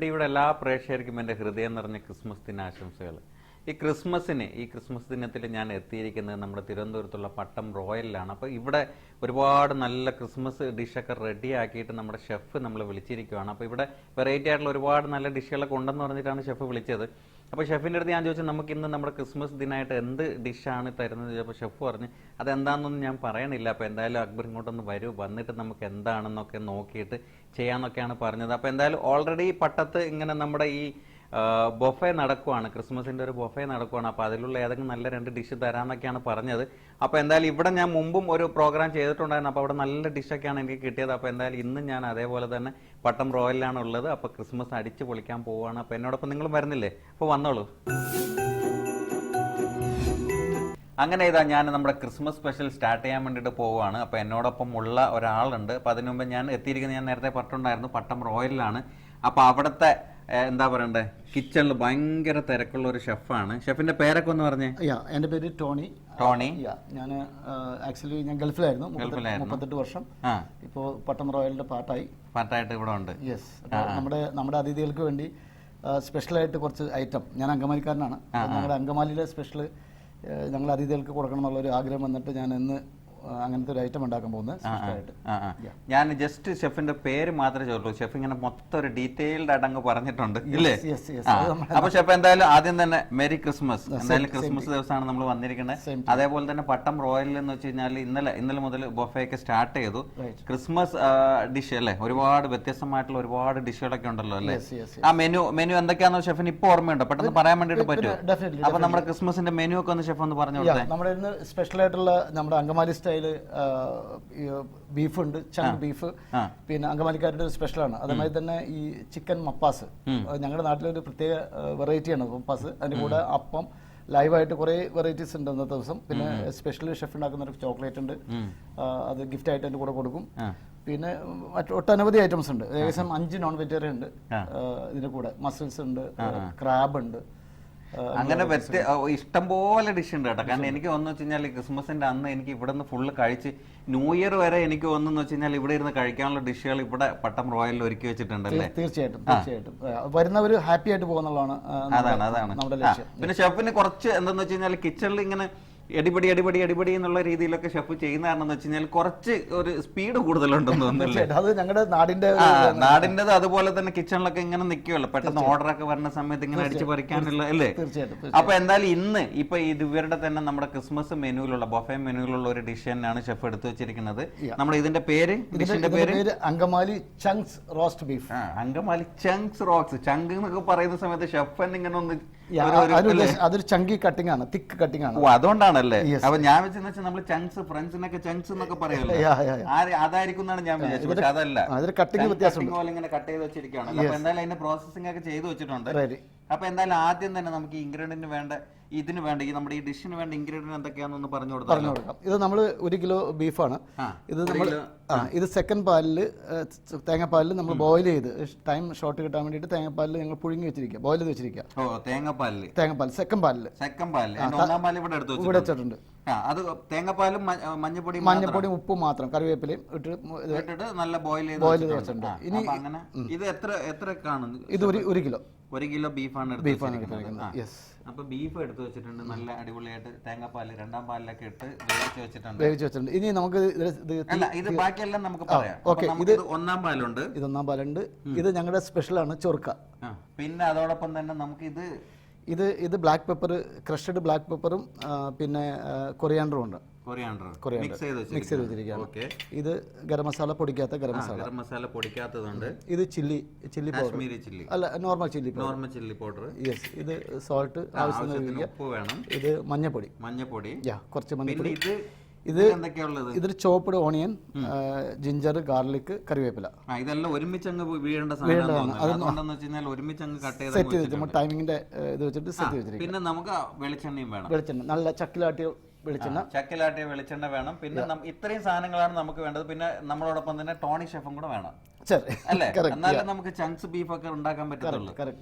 ടിവിയുടെ എല്ലാ പ്രേക്ഷകർക്കും എൻ്റെ ഹൃദയം നിറഞ്ഞ ക്രിസ്മസ് ദിനാശംസകൾ. ഈ ക്രിസ്മസ് ദിനത്തിൽ ഞാൻ എത്തിയിരിക്കുന്നത് നമ്മുടെ തിരുവനന്തപുരത്തുള്ള പട്ടം റോയലിലാണ്. അപ്പോൾ ഇവിടെ ഒരുപാട് നല്ല ക്രിസ്മസ് ഡിഷൊക്കെ റെഡി ആക്കിയിട്ട് നമ്മുടെ ഷെഫ് നമ്മൾ വിളിച്ചിരിക്കുകയാണ്. അപ്പോൾ ഇവിടെ വെറൈറ്റി ആയിട്ടുള്ള ഒരുപാട് നല്ല ഡിഷുകളൊക്കെ ഉണ്ടെന്ന് പറഞ്ഞിട്ടാണ് ഷെഫ് വിളിച്ചത്. അപ്പോൾ ഷെഫിൻ്റെ അടുത്ത് ഞാൻ ചോദിച്ചു, നമുക്ക് ഇന്ന് നമ്മുടെ ക്രിസ്മസ് ദിനമായിട്ട് എന്ത് ഡിഷാണ് തരുന്നത് ചോദിച്ചപ്പോൾ ഷെഫ് പറഞ്ഞ് അതെന്താണെന്നൊന്നും ഞാൻ പറയണില്ല. അപ്പോൾ എന്തായാലും അക്ബർ ഇങ്ങോട്ടൊന്ന് വരൂ, വന്നിട്ട് നമുക്ക് എന്താണെന്നൊക്കെ നോക്കിയിട്ട് ചെയ്യാമെന്നൊക്കെയാണ് പറഞ്ഞത്. അപ്പോൾ എന്തായാലും ഓൾറെഡി പട്ടത്ത് ഇങ്ങനെ നമ്മുടെ ഈ ബൊഫെ നടക്കുവാണ്, ക്രിസ്മസിൻ്റെ ഒരു ബൊഫെ നടക്കുവാണ്. അപ്പോൾ അതിലുള്ള ഏതെങ്കിലും നല്ല 2 ഡിഷ് തരാമെന്നൊക്കെയാണ് പറഞ്ഞത്. അപ്പോൾ എന്തായാലും ഇവിടെ ഞാൻ മുമ്പും ഒരു പ്രോഗ്രാം ചെയ്തിട്ടുണ്ടായിരുന്നു. അപ്പോൾ അവിടെ നല്ല ഡിഷൊക്കെയാണ് എനിക്ക് കിട്ടിയത്. അപ്പോൾ എന്തായാലും ഇന്ന് ഞാൻ അതേപോലെ തന്നെ പട്ടം റോയലിലാണ് ഉള്ളത്. അപ്പോൾ ക്രിസ്മസ് അടിച്ച് പൊളിക്കാൻ പോവുകയാണ്. അപ്പോൾ എന്നോടൊപ്പം നിങ്ങളും വരുന്നില്ലേ? അപ്പോൾ വന്നോളൂ. അങ്ങനെ ഇതാ ഞാൻ നമ്മുടെ ക്രിസ്മസ് സ്പെഷ്യൽ സ്റ്റാർട്ട് ചെയ്യാൻ വേണ്ടിയിട്ട് പോവുകയാണ്. അപ്പോൾ എന്നോടൊപ്പം ഉള്ള ഒരാളുണ്ട്. അപ്പോൾ അതിനു മുമ്പ് ഞാൻ എത്തിയിരിക്കുന്നത്, ഞാൻ നേരത്തെ പറഞ്ഞിട്ടുണ്ടായിരുന്നു, പട്ടം റോയലിലാണ്. അപ്പോൾ അവിടുത്തെ എന്താ പറയണ്ടേ, കിച്ചണിൽ ഭയങ്കര തിരക്കുള്ള ഒരു ഷെഫാണ്. ഷെഫിന്റെ പേരൊക്കെ ഒന്ന് പറഞ്ഞേ. എന്റെ പേര് ടോണി. ഞാൻ ആക്ച്വലി ഞാൻ ഗൾഫിലായിരുന്നു 38 വർഷം. ഇപ്പോ പട്ടം റോയലിന്റെ പാർട്ടായിട്ട് ഇവിടെ ഉണ്ട്. യെസ്. നമ്മുടെ അതിഥികൾക്ക് വേണ്ടി സ്പെഷ്യലായിട്ട് കുറച്ച് ഐറ്റം, ഞാൻ അങ്കമാലിക്കാരനാണ്, ഞങ്ങളുടെ അങ്കമാലിയിലെ സ്പെഷ്യൽ ഞങ്ങൾ അതിഥികൾക്ക് കൊടുക്കണം എന്നുള്ള ഒരു ആഗ്രഹം വന്നിട്ട് ഞാൻ ഇന്ന് അങ്ങനത്തെ ഒരു ഐറ്റം ഉണ്ടാക്കാൻ പോകുന്നത്. ഞാൻ ജസ്റ്റ് ഷെഫിന്റെ പേര് മാത്രമേ ചോദിച്ചു. ഷെഫ് ഇങ്ങനെ മൊത്തം ഒരു ഡീറ്റെയിൽഡ് ആയിട്ട് അങ്ങ് പറഞ്ഞിട്ടുണ്ട് ഇല്ലേ? അപ്പൊ ഷെഫ് എന്തായാലും ആദ്യം തന്നെ മെരി ക്രിസ്മസ്. എന്തായാലും ക്രിസ്മസ് ദിവസമാണ് നമ്മൾ വന്നിരിക്കുന്നത്. അതേപോലെ തന്നെ പട്ടം റോയൽ എന്ന് വെച്ച് കഴിഞ്ഞാൽ ഇന്നലെ മുതൽ ബൊഫയൊക്കെ സ്റ്റാർട്ട് ചെയ്തു. ക്രിസ്മസ് ഡിഷ് അല്ലേ, ഒരുപാട് വ്യത്യസ്തമായിട്ടുള്ള ഒരുപാട് ഡിഷുകളൊക്കെ ഉണ്ടല്ലോ അല്ലേ? ആ മെനു എന്തൊക്കെയാണെന്ന് ഷെഫിന് ഇപ്പൊ ഓർമ്മയുണ്ടോ? പെട്ടെന്ന് പറയാൻ വേണ്ടിട്ട് പറ്റുമോ? അപ്പൊ നമ്മുടെ ക്രിസ്മസിന്റെ മെനു ഒക്കെ ഒന്ന് ഷെഫ് ഒന്ന് പറഞ്ഞു കൊടുത്തേ. നമ്മുടെ ഇന്ന് സ്പെഷ്യൽ ആയിട്ടുള്ള നമ്മുടെ അങ്കമാലി സ്റ്റൈല് ബീഫ് ഉണ്ട്, ചങ്ക് ബീഫ്. പിന്നെ അങ്കമാലിക്കാരുടെ ഒരു സ്പെഷ്യലാണ്. അതേമാതിരി തന്നെ ഈ ചിക്കൻ മപ്പാസ്, ഞങ്ങളുടെ നാട്ടിലൊരു പ്രത്യേക വെറൈറ്റിയാണ് മപ്പാസ്. അതിന്റെ കൂടെ അപ്പം, ലൈവായിട്ട് കുറേ വെറൈറ്റീസ് ഉണ്ട് അന്നത്തെ ദിവസം. പിന്നെ സ്പെഷ്യൽ ഷെഫ് ഉണ്ടാക്കുന്ന ഒരു ചോക്ലേറ്റ് ഉണ്ട്, അത് ഗിഫ്റ്റ് ആയിട്ട് അതിന്റെ കൂടെ കൊടുക്കും. പിന്നെ ഒട്ടനവധി ഐറ്റംസ് ഉണ്ട്. ഏകദേശം 5 നോൺ വെജിറ്റേറിയൻ ഉണ്ട് ഇതിന്റെ കൂടെ. മസിൽസ് ഉണ്ട്, ക്രാബ് ഉണ്ട്, അങ്ങനെ ഇഷ്ടംപോലെ ഡിഷ് ഉണ്ട് കേട്ടോ. കാരണം എനിക്ക് വന്നു വെച്ച് കഴിഞ്ഞാൽ ക്രിസ്മസിന്റെ അന്ന് എനിക്ക് ഇവിടെ നിന്ന് ഫുള്ള് കഴിച്ച് ന്യൂ ഇയർ വരെ എനിക്ക് വന്നെന്ന് വെച്ച് കഴിഞ്ഞാൽ ഇവിടെ ഇരുന്ന് കഴിക്കാനുള്ള ഡിഷുകൾ ഇവിടെ പട്ടം റോയലിൽ ഒരുക്കി വെച്ചിട്ടുണ്ടല്ലേ? തീർച്ചയായിട്ടും വരുന്നവർ ഹാപ്പി ആയിട്ട് പോകുന്നതാണ്. അതാണ്. പിന്നെ ഷെഫിന് കുറച്ച് എന്താന്ന് വെച്ച് കഴിഞ്ഞാൽ കിച്ചണിൽ ഇങ്ങനെ അടിപടി എന്നുള്ള രീതിയിലൊക്കെ ഷെഫ് ചെയ്യുന്ന കാരണം എന്ന് വെച്ച് കഴിഞ്ഞാൽ കുറച്ച് ഒരു സ്പീഡ് കൂടുതലുണ്ടെന്ന് തോന്നുന്നില്ലേ? അത് ഞങ്ങളുടെ നാടിൻ്റെത്. അതുപോലെ തന്നെ കിച്ചണിലൊക്കെ ഇങ്ങനെ നിൽക്കുമല്ലോ, പെട്ടെന്ന് ഓർഡർ ഒക്കെ വരുന്ന സമയത്ത് ഇങ്ങനെ അടിച്ചു പറിക്കാനുള്ള അല്ലേ? അപ്പൊ എന്തായാലും ഇന്ന് ഇപ്പൊ ഇവരുടെ തന്നെ നമ്മുടെ ക്രിസ്മസ് മെനുവിലുള്ള ബൊഫെ മെനുവിലുള്ള ഒരു ഡിഷ് തന്നെയാണ് ഷെഫ് എടുത്തു വെച്ചിരിക്കുന്നത്. നമ്മുടെ ഇതിന്റെ പേര്, ഡിഷിന്റെ പേര് Angamaly chunks roast beef. Angamaly chunks roast. Chunk എന്നൊക്കെ പറയുന്ന സമയത്ത് ഷെഫ് ഇങ്ങനെ ഒന്ന് അതൊരു ചങ്കി കട്ടിംഗ് ആണ്, തിക്ക് കട്ടിംഗ് ആണ്. അതുകൊണ്ടാണല്ലേ? അപ്പൊ ഞാൻ വെച്ചെന്ന് വെച്ചാൽ നമ്മള് ചങ്ക്സ്, ഫ്രണ്ട്സിനൊക്കെ ചങ്ക്സ് എന്നൊക്കെ പറയുമല്ലോ, അതായിരിക്കും എന്നാണ് ഞാൻ വിചാരിച്ചത്. പക്ഷെ അതല്ല, കട്ടിംഗ് വ്യത്യാസം പോലെ ഇങ്ങനെ കട്ട് ചെയ്ത് വെച്ചിരിക്കുകയാണ്. അപ്പൊ എന്തായാലും അതിന്റെ പ്രോസസ്സിംഗ് ഒക്കെ ചെയ്ത് വെച്ചിട്ടുണ്ട്. അപ്പൊ എന്തായാലും ആദ്യം തന്നെ നമുക്ക് ഇൻഗ്രീഡിയന്റ് വേണ്ട, ഇതിന് വേണ്ട ഈ നമ്മുടെ ഈ ഡിഷിന് വേണ്ട ഇൻഗ്രീഡിയന്റ് എന്തൊക്കെയാണെന്ന് പറഞ്ഞു കൊടുക്കാം. ഇത് നമ്മൾ 1 കിലോ ബീഫാണ്. ഇത് നമ്മൾ ഇത് സെക്കൻഡ് പാലിൽ, തേങ്ങാപ്പാലിൽ നമ്മൾ ബോയിൽ ചെയ്ത് ടൈം ഷോർട്ട് കിട്ടാൻ വേണ്ടിയിട്ട് തേങ്ങാപ്പാലിൽ ഞങ്ങൾ പുഴുങ്ങി വെച്ചിരിക്കുക, ബോയിൽ ചെയ്ത് വെച്ചിരിക്കുക. തേങ്ങാപ്പാൽ സെക്കൻഡ് പാലിൽ ഇവിടെ വെച്ചിട്ടുണ്ട്. അത് തേങ്ങാപ്പാലും മഞ്ഞപ്പൊടി ഉപ്പും മാത്രം, കറിവേപ്പിലയും ഇട്ടിട്ട് നല്ല ബോയിൽ ചെയ്ത് വെച്ചിട്ടുണ്ട്. ഇനി ഇത് എത്ര കാണുന്നു? ഇത് 1 കിലോ 1 കിലോ ബീഫാണ് എടുത്തിരിക്കുന്നത്. അപ്പൊ ബീഫ് എടുത്തു വെച്ചിട്ടുണ്ട്, നല്ല അടിപൊളിയായിട്ട് തേങ്ങാപ്പാല് 2ാം പാലിലൊക്കെ ഇട്ട് വേവിച്ച് വെച്ചിട്ടുണ്ട്. ഇനി നമുക്ക് ഇത് ബാക്കിയെല്ലാം നമുക്ക് പറയാം. ഇത് 1ാം പാലുണ്ട്, ഇത് 1ാം പാലുണ്ട്. ഇത് ഞങ്ങളുടെ സ്പെഷ്യലാണ് ചൊറുക്ക. പിന്നെ അതോടൊപ്പം തന്നെ നമുക്ക് ഇത് ബ്ലാക്ക് പെപ്പർ, ക്രഷ്ഡ് ബ്ലാക്ക് പെപ്പറും പിന്നെ കൊറിയാണ്ടറും ഉണ്ട്. മിക്സ് ചെയ്ത് വെച്ചിരിക്കുകയാണ്. ഇത് ഗരം മസാല പൊടിക്കാത്ത ഗരം മസാല പൊടിക്കാത്തതുണ്ട്. ഇത് ചില്ലി പൗഡർ, അല്ല നോർമൽ ചില്ലി പൗഡർ. യെസ്. ഇത് സോൾട്ട് ആവശ്യത്തിന് ഉപ്പ് വേണം. ഇത് മഞ്ഞപ്പൊടി കുറച്ച് മഞ്ഞപ്പൊടി. ഇതൊരു ചോപ്പ്ഡ് ഓണിയൻ, ജിഞ്ചർ, ഗാർലിക്, കറിവേപ്പില. ഇതെല്ലാം ഒരുമിച്ച് വീഴേണ്ട സെറ്റ് ചെയ്ത് ടൈമിങ്ങിന്റെ ഇത് വെച്ചിട്ട് സെറ്റ് വെച്ചിരിക്കും. പിന്നെ നമുക്ക് വെളിച്ചെണ്ണയും വേണം. വെളിച്ചെണ്ണ നല്ല ചക്കിലാട്ടിയ വെളിച്ചെണ്ണ വേണം. പിന്നെ ഇത്രയും സാധനങ്ങളാണ് നമുക്ക് വേണ്ടത്. പിന്നെ നമ്മളോടൊപ്പം തന്നെ ടോണി ഷെഫും കൂടെ വേണം അല്ലേ? എന്നാലും നമുക്ക് ചങ്ക്സ് ബീഫ് ഒക്കെ ഉണ്ടാക്കാൻ പറ്റുള്ളൂ.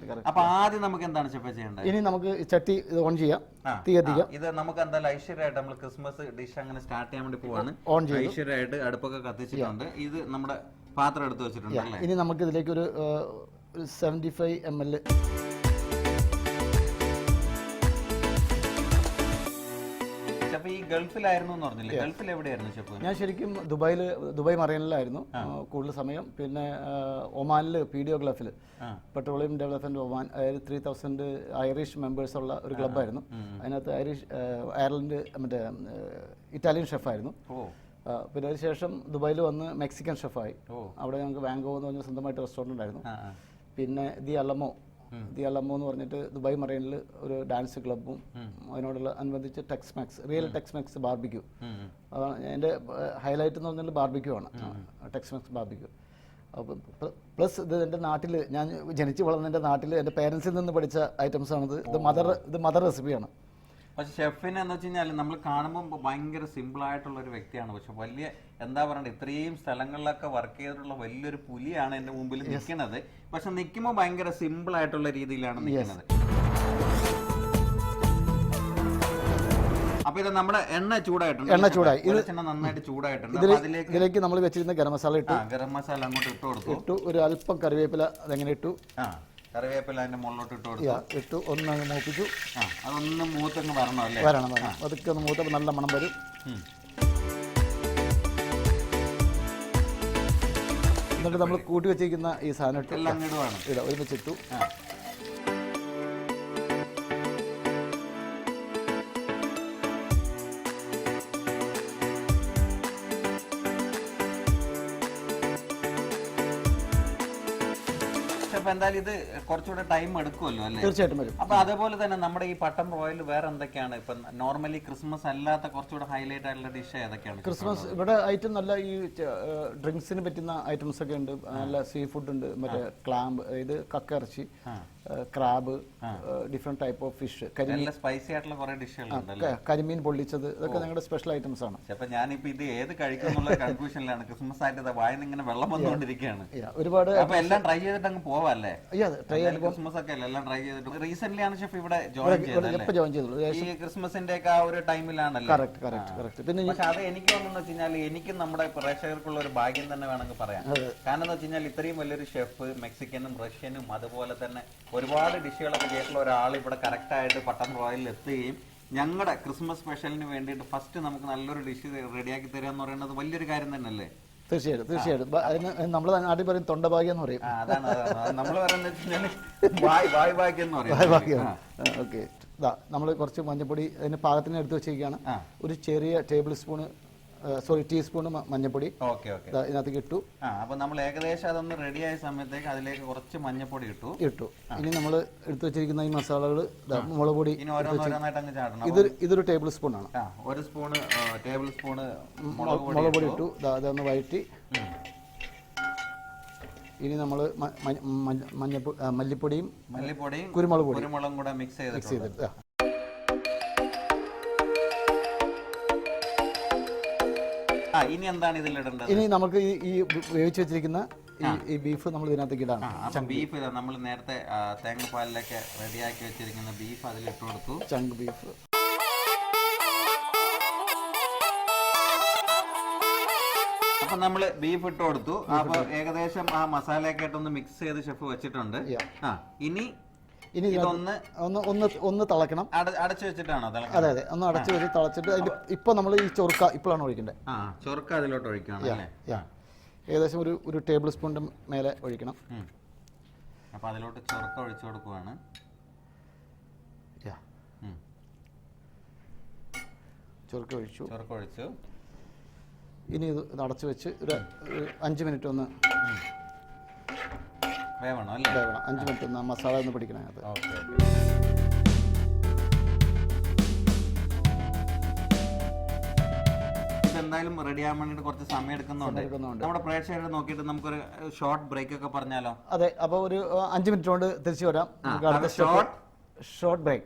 അപ്പൊ ആദ്യം നമുക്ക് എന്താണ് ഷെഫ് ചെയ്യേണ്ടത്? ഇനി നമുക്ക് ചട്ടി ഓൺ ചെയ്യാം, തീ കത്തിക്കാം. ഇത് നമുക്ക് എന്തായാലും ഐശ്വര്യമായിട്ട് നമ്മൾ ക്രിസ്മസ് ഡിഷ് അങ്ങനെ സ്റ്റാർട്ട് ചെയ്യാൻ വേണ്ടി പോവാണ്. ഐശ്വര്യമായിട്ട് അടുപ്പൊക്കെ കത്തിച്ചിട്ടുണ്ട്. ഇത് നമ്മുടെ പാത്രം എടുത്ത് വെച്ചിട്ടുണ്ട്. ഇനി നമുക്ക് ഇതിലേക്ക് ഒരു 75 ml. ഷെഫ് ഈ ഗൾഫിലായിരുന്നു എന്ന് പറഞ്ഞില്ലേ, ഗൾഫിൽ എവിടെയായിരുന്നു ഷെഫ്? ഞാൻ ശരിക്കും ദുബായ് മറൈനിലായിരുന്നു കൂടുതൽ സമയം. പിന്നെ ഒമാനിൽ PDO ഗൾഫിൽ, പെട്രോളിയം ഡെവലപ്മെന്റ് ഒമാൻ, അതായത് 3000 ഐറിഷ് മെമ്പേഴ്സ് ഉള്ള ഒരു ക്ലബ്ബായിരുന്നു. അതിനകത്ത് അയർലൻഡ് മറ്റേ ഇറ്റാലിയൻ ഷെഫായിരുന്നു. പിന്നെ അതിനുശേഷം ദുബായിൽ വന്ന് മെക്സിക്കൻ ഷെഫായി. അവിടെ ഞങ്ങൾക്ക് വാങ്കോ എന്ന് പറഞ്ഞ സ്വന്തമായിട്ട് റെസ്റ്റോറൻറ്റ് ഉണ്ടായിരുന്നു. പിന്നെ ദി അലമോ എന്ന് പറഞ്ഞിട്ട് ദുബായ് മറൈനിൽ ഒരു ഡാൻസ് ക്ലബ്ബും അതിനോടുള്ള അനുബന്ധിച്ച് റിയൽ ടെക്സ്മെക്സ് ബാർബിക്യൂ. അതാണ് എൻ്റെ ഹൈലൈറ്റ് എന്ന് പറഞ്ഞാൽ ബാർബിക്യൂ ആണ്, ടെക്സ്മെക്സ് ബാർബിക്യൂ. അപ്പം പ്ലസ് ഇത് എൻ്റെ നാട്ടിൽ, ഞാൻ ജനിച്ച് വളർന്ന എൻ്റെ നാട്ടിൽ എൻ്റെ പേരൻസിൽ നിന്ന് പഠിച്ച ഐറ്റംസ് ആണിത്. ഇത് മദർ റെസിപ്പിയാണ്. പക്ഷെ ഷെഫിനെ എന്ന് വെച്ച് കഴിഞ്ഞാൽ നമ്മൾ കാണുമ്പോൾ ഭയങ്കര സിമ്പിൾ ആയിട്ടുള്ള ഒരു വ്യക്തിയാണ്. പക്ഷെ വലിയ എന്താ പറയണ്ടത്, ഇത്രയും സ്ഥലങ്ങളിലൊക്കെ വർക്ക് ചെയ്തിട്ടുള്ള വലിയൊരു പുലിയാണ് എൻ്റെ മുമ്പിൽ നിൽക്കുന്നത്. പക്ഷെ നിൽക്കുമ്പോൾ ഭയങ്കര സിമ്പിൾ ആയിട്ടുള്ള രീതിയിലാണ് നിൽക്കുന്നത്. അപ്പൊ ഇത് നമ്മുടെ എണ്ണ ചൂടായിട്ടുണ്ട്. നന്നായിട്ട് ചൂടായിട്ടുണ്ട്. ഇതിലേക്ക് നമ്മൾ വെച്ചിരുന്ന ഗരം മസാല ഇട്ടു. ഗരം മസാല അങ്ങോട്ട് ഇട്ടു. ഒരു അല്പം കറിവേപ്പില അതെങ്ങനെ ഇട്ടു. കറിവേപ്പില അതിന്റെ മുകളിലോട്ട് ഇട്ടു. ഒന്ന് മൂപ്പിച്ചു. അതൊന്ന് മൂത്തങ്ങ് വരണം അല്ലേ? വരണം. അതൊക്കെ ഒന്ന് മൂത്തപ്പോൾ നല്ല മണം വരും. എന്നിട്ട് നമ്മൾ കൂട്ടി വെച്ചിരിക്കുന്ന ഈ സാധനം ഇട്ട് ഒരുമിച്ചിട്ടു. എന്തായാലും ഇത് കുറച്ചുകൂടെ ടൈം എടുക്കുമല്ലോ അല്ലേ? തീർച്ചയായിട്ടും വരും. അപ്പൊ അതേപോലെ തന്നെ നമ്മുടെ ഈ പട്ടം റോയൽ വേറെ എന്തൊക്കെയാണ് ഇപ്പൊ നോർമലി ക്രിസ്മസ് അല്ലാത്ത കുറച്ചുകൂടെ ഹൈലൈറ്റ് ആയിട്ടുള്ള ഡിഷ് ഏതൊക്കെയാണ്? ക്രിസ്മസ് ഇവിടെ ഐറ്റം നല്ല ഈ ഡ്രിങ്ക്സിന് പറ്റുന്ന ഐറ്റംസ് ഒക്കെ ഉണ്ട്. നല്ല സീ ഫുഡ് ഉണ്ട്. മറ്റേ ക്ലാമ്പ്, ഇത് കക്കയിറച്ചി, crab, different type of fish, spicy ആയിട്ടുള്ള കുറെ ഡിഷുകളുണ്ട്. കരിമീൻ പൊള്ളിച്ചത്, ഇതൊക്കെ ഞങ്ങളുടെ സ്പെഷ്യൽ ഐറ്റംസ് ആണ്. അപ്പൊ ഞാനിപ്പോ ഇത് ഏത് കഴിക്കുന്നുള്ള കൺഫ്യൂഷനിലാണ്. ക്രിസ്മസ് ആയിട്ട് വായന ഇങ്ങനെ വെള്ളം വന്നുകൊണ്ടിരിക്കുകയാണ്. ഒരുപാട് എല്ലാം ട്രൈ ചെയ്തിട്ട് അങ്ങ് പോവാല്ലേ? ക്രിസ്മസ് ഒക്കെ എല്ലാം ട്രൈ ചെയ്തിട്ട് റീസെന്റ് ആണ് ഷെഫ് ഇവിടെ ജോയിൻ ചെയ്തത്. ഈ ക്രിസ്മസിന്റെ ഒക്കെ ആ ഒരു ടൈമിലാണല്ലോ. പിന്നെ അത് എനിക്ക് തോന്നുന്നു വെച്ച് കഴിഞ്ഞാൽ എനിക്കും നമ്മുടെ പ്രേക്ഷകർക്കുള്ള ഒരു ഭാഗ്യം തന്നെ വേണമെങ്കിൽ പറയാം. കാരണം എന്ന് വെച്ച് കഴിഞ്ഞാൽ ഇത്രയും വലിയൊരു ഷെഫ്, മെക്സിക്കനും റഷ്യനും അതുപോലെ തന്നെ ഒരുപാട് ഡിഷുകളൊക്കെ ചെയ്തിട്ടുള്ള ഒരാൾ ഇവിടെ കറക്റ്റായിട്ട് പട്ടം റോയലിൽ എത്തുകയും ഞങ്ങളുടെ ക്രിസ്മസ് സ്പെഷ്യലിന് വേണ്ടിയിട്ട് ഫസ്റ്റ് നമുക്ക് നല്ലൊരു ഡിഷ് റെഡിയാക്കി തരിക എന്ന് പറയുന്നത് വലിയൊരു കാര്യം തന്നെയല്ലേ? തീർച്ചയായിട്ടും. അതിന് നമ്മൾ നാട്ടിൽ പറയും തൊണ്ടഭാഗ്യം എന്ന് പറയും. അതാണ് നമ്മൾ പറയുന്നത്. ഓക്കെ, നമ്മൾ കുറച്ച് മഞ്ഞപ്പൊടി അതിന് പാകത്തിന് എടുത്ത് വെച്ചിരിക്കുകയാണ്. ഒരു ചെറിയ ടീസ്പൂൺ മഞ്ഞപ്പൊടി ഇതിനകത്തേക്ക് ഇട്ടു. അപ്പൊ നമ്മൾ ഏകദേശം അതൊന്ന് റെഡിയായ സമയത്തേക്ക് അതിലേക്ക് കുറച്ച് മഞ്ഞപ്പൊടി ഇട്ടു. ഇനി നമ്മൾ എടുത്തു വെച്ചിരിക്കുന്ന ഈ മസാലകൾ, മുളക് പൊടി ഇതൊരു ടേബിൾ സ്പൂൺ ആണ്. ഒരു ടേബിൾ സ്പൂണ് മുളക് പൊടി ഇട്ടു. അതൊന്ന് വഴറ്റി ഇനി നമ്മൾ മല്ലിപ്പൊടിയും കുരുമുളകും കൂടെ മിക്സ് ചെയ്തിട്ട് ഇനി എന്താണ് ഇതിലിടേണ്ടത്? ഇനി നമുക്ക് ഈ വേവിച്ച് വെച്ചിരിക്കുന്ന ഈ ബീഫ് നമ്മൾ ഇതിനകത്തേക്ക് ഇടാം. ബീഫ് നമ്മൾ നേരത്തെ തേങ്ങാപ്പാലിലൊക്കെ റെഡിയാക്കി വെച്ചിരിക്കുന്ന ബീഫ് അതിലിട്ട് കൊടുത്തു. ചങ്ക് ബീഫ്. അപ്പൊ നമ്മള് ബീഫ് ഇട്ട് കൊടുത്തു. അപ്പൊ ഏകദേശം ആ മസാലയൊക്കെ ആയിട്ടൊന്ന് മിക്സ് ചെയ്ത് ഷെഫ് വെച്ചിട്ടുണ്ട്. ഇനി ഒന്ന് തിളക്കണം. അടച്ചു വെച്ചിട്ടാണോ? അതെ, ഒന്ന് അടച്ചു വെച്ച് തിളച്ചിട്ട് ഇപ്പൊ നമ്മൾ ഈ ചൊറുക്ക ഇപ്പോഴാണ് ഒഴിക്കേണ്ടത്. ചൊറുക്ക അതിലോട്ട് ഒഴിക്കണം. ഏകദേശം ഒരു ടേബിൾ സ്പൂണിന്റെ മേലെ ഒഴിക്കണം. അപ്പൊ അതിലോട്ട് ചൊറുക്ക ഒഴിച്ചു കൊടുക്കുവാണ്. ചൊറുക്ക ഒഴിച്ചു. ഇനി ഇത് അടച്ചു വെച്ച് ഒരു 5 മിനിറ്റ് ഒന്ന് വേവണം. 5 മിനിറ്റ് ഒന്ന് മസാല ഒന്ന് പിടിക്കണം. എന്തായാലും റെഡി ആവാൻ വേണ്ടിട്ട് കുറച്ച് സമയം എടുക്കുന്നുണ്ട്. നമ്മുടെ പ്രേക്ഷകരെ നോക്കിയിട്ട് നമുക്കൊരു ഷോർട്ട് ബ്രേക്ക് ഒക്കെ പറഞ്ഞാലോ? അതെ, അപ്പൊ ഒരു 5 മിനിറ്റ് കൊണ്ട് തിരിച്ചു വരാം. Short break.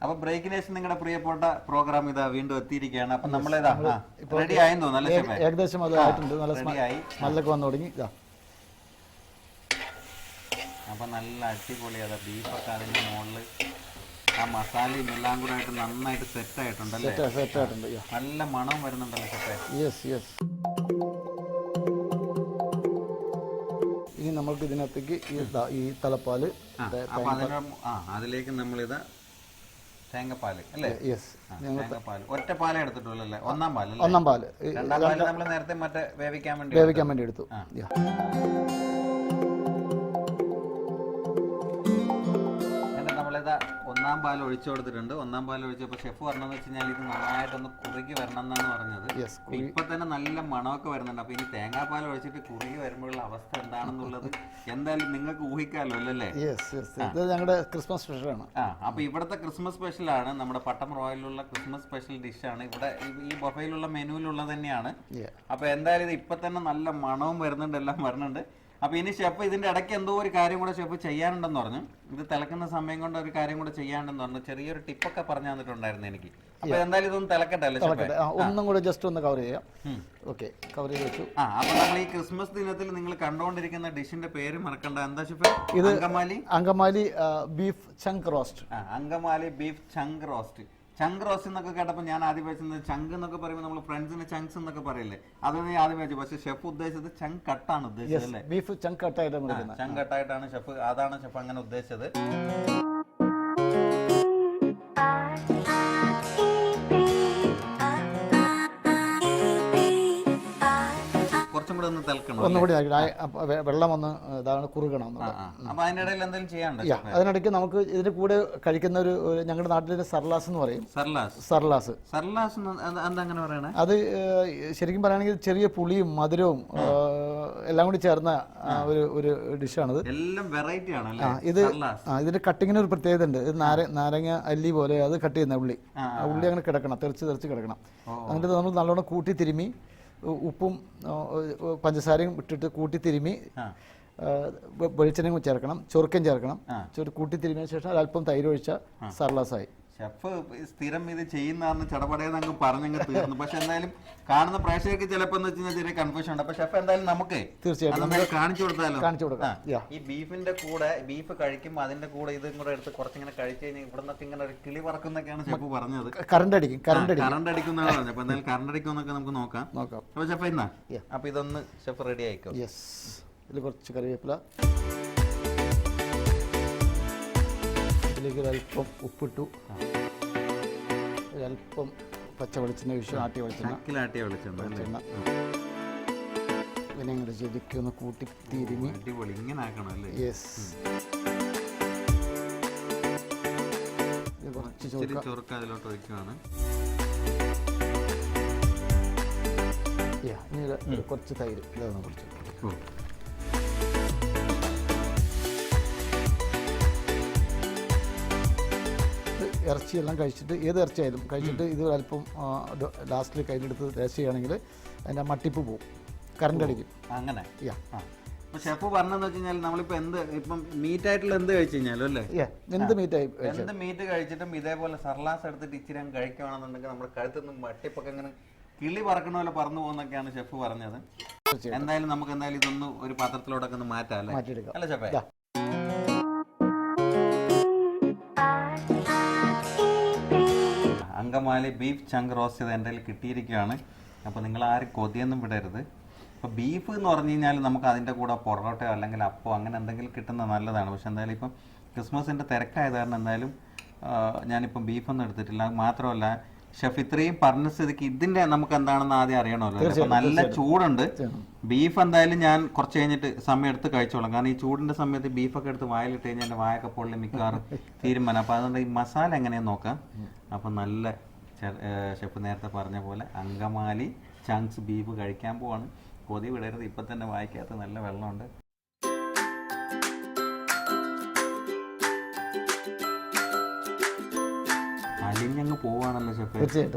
അപ്പൊ ബ്രേക്കിന് ശേഷം നിങ്ങളുടെ പ്രിയപ്പെട്ട പ്രോഗ്രാം ഇതാ വീണ്ടും എത്തിയിരിക്കുകയാണ്. അപ്പൊ നമ്മളേതാ റെഡി ആയെന്ന് തോന്നുന്നു. ഏകദേശം അത് ആയിട്ടുണ്ട്. നല്ല സ്മെല്ലൊക്കെ വന്നു തുടങ്ങി. അപ്പൊ നല്ല അടിപൊളി. അതാ ബീഫൊക്കെ അതിന്റെ മുകളിൽ ആ മസാലയും എല്ലാം കൂടെ ആയിട്ട് നന്നായിട്ട് സെറ്റ് ആയിട്ടുണ്ടല്ലേ? നല്ല മണം വരുന്നുണ്ടല്ലോ ഷെഫേ. ഇനി നമ്മൾക്ക് ഈ വേവിച്ച് വെച്ചിരിക്കുന്ന ഈ ബീഫ് നമ്മൾ ഇതിനകത്തേക്ക് ഇടാം. ആ ബീഫ് നമ്മൾ നേരത്തെ തേങ്ങാപ്പാലിലൊക്കെ റെഡിയാക്കി വെച്ചിരിക്കുന്ന ബീഫ് അതിലിട്ട് കൊടുത്തു. ചങ്ക് ബീഫ്. ഇനി നമ്മൾ നമുക്ക് ഇതിനകത്തേക്ക് ഈ തലപ്പാല് അപ്പൊ അതിന് അതിലേക്ക് നമ്മളിത് തേങ്ങാപ്പാല് അല്ലേ? യെസ്, തേങ്ങാപ്പാല് ഒറ്റ പാലേ എടുത്തിട്ടുള്ളൂ അല്ലേ? ഒന്നാം പാല്. രണ്ടാം പാല് നമ്മൾ നേരത്തെ മറ്റേ വേവിക്കാൻ വേണ്ടി എടുത്തു. നമ്മളിതാ ഒന്നാം പാൽ ഒഴിച്ചു കൊടുത്തിട്ടുണ്ട്. ഒന്നാം പാൽ ഒഴിച്ചപ്പോൾ ഷെഫ് പറഞ്ഞതെന്ന് വെച്ച് കഴിഞ്ഞാൽ ഇത് നന്നായിട്ടൊന്ന് കുറുകി വരണം എന്നാണ് പറഞ്ഞത്. ഇപ്പൊ തന്നെ നല്ല മണമൊക്കെ വരുന്നുണ്ട്. അപ്പൊ ഇനി തേങ്ങാപ്പാൽ ഒഴിച്ചിട്ട് കുറുകി വരുമ്പോഴുള്ള അവസ്ഥ എന്താണെന്നുള്ളത് എന്തായാലും നിങ്ങൾക്ക് ഊഹിക്കാമല്ലോ അല്ലേ? ഞങ്ങളുടെ ക്രിസ്മസ് സ്പെഷ്യലാണ്. അപ്പൊ ഇവിടുത്തെ ക്രിസ്മസ് സ്പെഷ്യലാണ് നമ്മുടെ പട്ടം റോയലിലുള്ള ക്രിസ്മസ് സ്പെഷ്യൽ ഡിഷാണ്. ഇവിടെ ഈ ബൊഫയിലുള്ള മെനുവിലുള്ള തന്നെയാണ്. അപ്പൊ എന്തായാലും ഇത് ഇപ്പൊ തന്നെ നല്ല മണവും വരുന്നുണ്ട്, എല്ലാം വരുന്നുണ്ട്. അപ്പൊ ഇനി ഷെഫ് ഇതിന്റെ ഇടയ്ക്ക് എന്തോ ഒരു കാര്യം കൂടെ ഷെഫ് ചെയ്യാനുണ്ടെന്ന് പറഞ്ഞു. ഇത് തിളക്കുന്ന സമയം കൊണ്ട് ഒരു കാര്യം കൂടെ ചെയ്യാനുണ്ടെന്ന് പറഞ്ഞു. ചെറിയൊരു ടിപ്പൊക്കെ പറഞ്ഞു തന്നിട്ടുണ്ടായിരുന്നു എനിക്ക്. അപ്പൊ എന്തായാലും ഇതൊന്ന് തിളക്കട്ടെ അല്ലേ? ഒന്നും കൂടെ ജസ്റ്റ് ഒന്ന് കവർ ചെയ്യാം. ഓക്കെ, കവർ ചെയ്ത് വെച്ചു. അപ്പൊ നമ്മൾ ഈ ക്രിസ്മസ് ദിനത്തിൽ നിങ്ങൾ കണ്ടുകൊണ്ടിരിക്കുന്ന ഡിഷിന്റെ പേര് മറക്കണ്ട. എന്താ ഷെഫ്? ഇത് അങ്കമാലി ബീഫ് ചങ്ക് റോസ്റ്റ്. അങ്കമാലി ബീഫ് ചങ്ക് റോസ്റ്റ്. ചങ്ക് റോസ്റ്റ് എന്നൊക്കെ കേട്ടപ്പോൾ ഞാൻ ആദ്യം വെച്ചത് ചങ്ക് എന്നൊക്കെ പറയുമ്പോൾ നമ്മൾ ഫ്രണ്ട്സിന് ചങ്ക്സ് എന്നൊക്കെ പറയില്ലേ, അതൊന്നും ഞാൻ ആദ്യം വെച്ചു. പക്ഷെ ഷെഫ് ഉദ്ദേശിച്ചത് ചങ്ക് കട്ടാണ് ഉദ്ദേശിച്ചത് അല്ലേ? ബീഫ് ചങ്ക് കട്ടായിട്ടാണ്. ചങ്ക് കട്ടായിട്ടാണ് ഷെഫ്, അതാണ് ഷെഫ് അങ്ങനെ ഉദ്ദേശിച്ചത്. ഒന്നുകൂടി വെള്ളം ഒന്ന് ഇതാണ് കുറുകണം. അതിനിടയ്ക്ക് നമുക്ക് ഇതിന്റെ കൂടെ കഴിക്കുന്ന ഒരു ഞങ്ങളുടെ നാട്ടിലെ സർലാസ് എന്ന് പറയും. സർലാസ് അത് ശരിക്കും പറയുകയാണെങ്കിൽ ചെറിയ പുളിയും മധുരവും എല്ലാം കൂടി ചേർന്ന ഒരു ഡിഷാണിത്. ഇതിന്റെ കട്ടിങ്ങിന് ഒരു പ്രത്യേകത ഉണ്ട്. ഇത് നാരങ്ങ അല്ലി പോലെ അത് കട്ട് ചെയ്യുന്ന ഉള്ളി അങ്ങനെ കിടക്കണം, തെറിച്ച് കിടക്കണം. എന്നിട്ട് നമ്മൾ നല്ലോണം കൂട്ടി തിരുമ്മി ഉപ്പും പഞ്ചസാരയും ഇട്ടിട്ട് കൂട്ടി തിരുമ്മി വെളിച്ചെണ്ണയും ചേർക്കണം, ചൊറുക്കം ചേർക്കണം. കൂട്ടി തിരുമിയ ശേഷം അല്പം തൈര് ഒഴിച്ച സർലാസായി. ഷെഫ് സ്ഥിരം ഇത് ചെയ്യുന്നതാണ്, ചടപടയെന്ന് അങ്ങ് പറഞ്ഞങ്ങ് തീർന്നു. പക്ഷെ എന്തായാലും കാണുന്ന പ്രേക്ഷകർക്ക് ചിലപ്പോൾ എന്ന് വെച്ചാൽ ചെറിയ കൺഫ്യൂഷൻ ഉണ്ട്. അപ്പൊ ഷെഫ് എന്തായാലും നമുക്ക് തീർച്ചയായിട്ടും കാണിച്ചു കൊടുക്കാം. ഈ ബീഫിന്റെ കൂടെ ബീഫ് കഴിക്കുമ്പോൾ അതിന്റെ കൂടെ ഇതും കൂടെ എടുത്ത് കുറച്ചിങ്ങനെ കഴിച്ചു കഴിഞ്ഞാൽ ഇവിടെ നിന്നൊക്കെ ഇങ്ങനെ ഒരു കിളി പറക്കുന്നൊക്കെയാണ് ഷെഫ് പറഞ്ഞത്. കറണ്ട് അടിക്കുന്നതാണ് പറഞ്ഞത്. അപ്പൊ എന്തായാലും കറണ്ട് അടിക്കുമെന്നൊക്കെ നമുക്ക് നോക്കാം. അപ്പൊ ഷെഫ് എന്നാ അപ്പൊ ഇതൊന്ന് ഷെഫ് റെഡി ആയിക്കോ. ഇതിൽ കുറച്ച് കറിവേപ്പില, ഒരല്പം ഉപ്പിട്ടു, ഒരല്പം പച്ച വെളിച്ചെണ്ണ ഒഴിച്ചു, ആട്ടിയ വെളിച്ചെണ്ണ പിന്നെ ഇങ്ങോട്ട് ശരിക്കും ഒന്ന് കൂട്ടി തിരുമി. യെസ്, കുറച്ച് ചൊറുക്ക അതിലോട്ട് ഒഴിക്കുകയാണ്. ഇനി കുറച്ച് തൈര് ഇതാണ് കുറച്ച്. ഇറച്ചിയെല്ലാം കഴിച്ചിട്ട് ഏത് ഇറച്ചിയായാലും കഴിച്ചിട്ട് ഇത് അല്പം ലാസ്റ്റിൽ കയ്യിലെടുത്ത് ടേസ്റ്റ് ചെയ്യുകയാണെങ്കിൽ അതിൻ്റെ മട്ടിപ്പ് പോകും, കറണ്ട് അടിക്കും. അങ്ങനെ ഷെഫ് പറഞ്ഞെന്ന് വെച്ച് കഴിഞ്ഞാൽ നമ്മളിപ്പോൾ ഇപ്പം മീറ്റ് ആയിട്ടുള്ള എന്ത് കഴിച്ചു കഴിഞ്ഞാലും അല്ലേ, എന്ത് മീറ്റ് കഴിച്ചിട്ടും ഇതേപോലെ സർലാസ് എടുത്തിട്ട് ഇച്ചിരി കഴിക്കുകയാണെന്നുണ്ടെങ്കിൽ നമ്മുടെ കഴുത്തുനിന്ന് മട്ടിപ്പൊക്കെ ഇങ്ങനെ കിളി പറക്കണ പോലെ പറന്നു പോകുന്നൊക്കെയാണ് ഷെഫ് പറഞ്ഞത്. എന്തായാലും നമുക്ക് ഇതൊന്ന് ഒരു പാത്രത്തിലോട്ടൊക്കെ ഒന്ന് മാറ്റാം അല്ലേ അല്ലേ ഷെഫേ? അങ്കമാലി ബീഫ് ചങ്ക് റോസ്റ്റ് ചെയ്ത് എൻ്റെ കയ്യിൽ കിട്ടിയിരിക്കുകയാണ്. അപ്പോൾ നിങ്ങൾ ആരും കൊതിയൊന്നും വിടരുത്. ഇപ്പോൾ ബീഫ് എന്ന് പറഞ്ഞു കഴിഞ്ഞാൽ നമുക്ക് അതിൻ്റെ കൂടെ പൊറോട്ടയോ അല്ലെങ്കിൽ അപ്പോ അങ്ങനെ എന്തെങ്കിലും കിട്ടുന്നത് നല്ലതാണ്. പക്ഷെ എന്തായാലും ഇപ്പം ക്രിസ്മസിൻ്റെ തിരക്കായത് കാരണം എന്തായാലും ഞാനിപ്പം ബീഫൊന്നും എടുത്തിട്ടില്ല. മാത്രമല്ല ഷെഫ് ഇത്രയും പറഞ്ഞ സ്ഥിതിക്ക് ഇതിൻ്റെ നമുക്ക് എന്താണെന്ന് ആദ്യം അറിയണമല്ലോ. അപ്പോൾ നല്ല ചൂടുണ്ട്. ബീഫ് എന്തായാലും ഞാൻ കുറച്ച് കഴിഞ്ഞിട്ട് സമയം എടുത്ത് കഴിച്ചോളാം. കാരണം ഈ ചൂടിൻ്റെ സമയത്ത് ബീഫൊക്കെ എടുത്ത് വായിലിട്ട് കഴിഞ്ഞാൽ എൻ്റെ വായൊക്കെ പൊള്ളി മിക്കവാറും തീരുമാനം. അപ്പോൾ അതുകൊണ്ട് ഈ മസാല എങ്ങനെയാന്ന് നോക്കാം. അപ്പം നല്ല ഷെഫ് നേരത്തെ പറഞ്ഞ പോലെ അങ്കമാലി ചങ്ക്സ് ബീഫ് കഴിക്കാൻ പോവാണ്. കൊതി വിടരുത്, ഇപ്പം തന്നെ വായിക്കകത്ത് നല്ല വെള്ളമുണ്ട്. അലിഞ്ഞങ്ങ് പോവാണല്ലോ ഷെഫ്.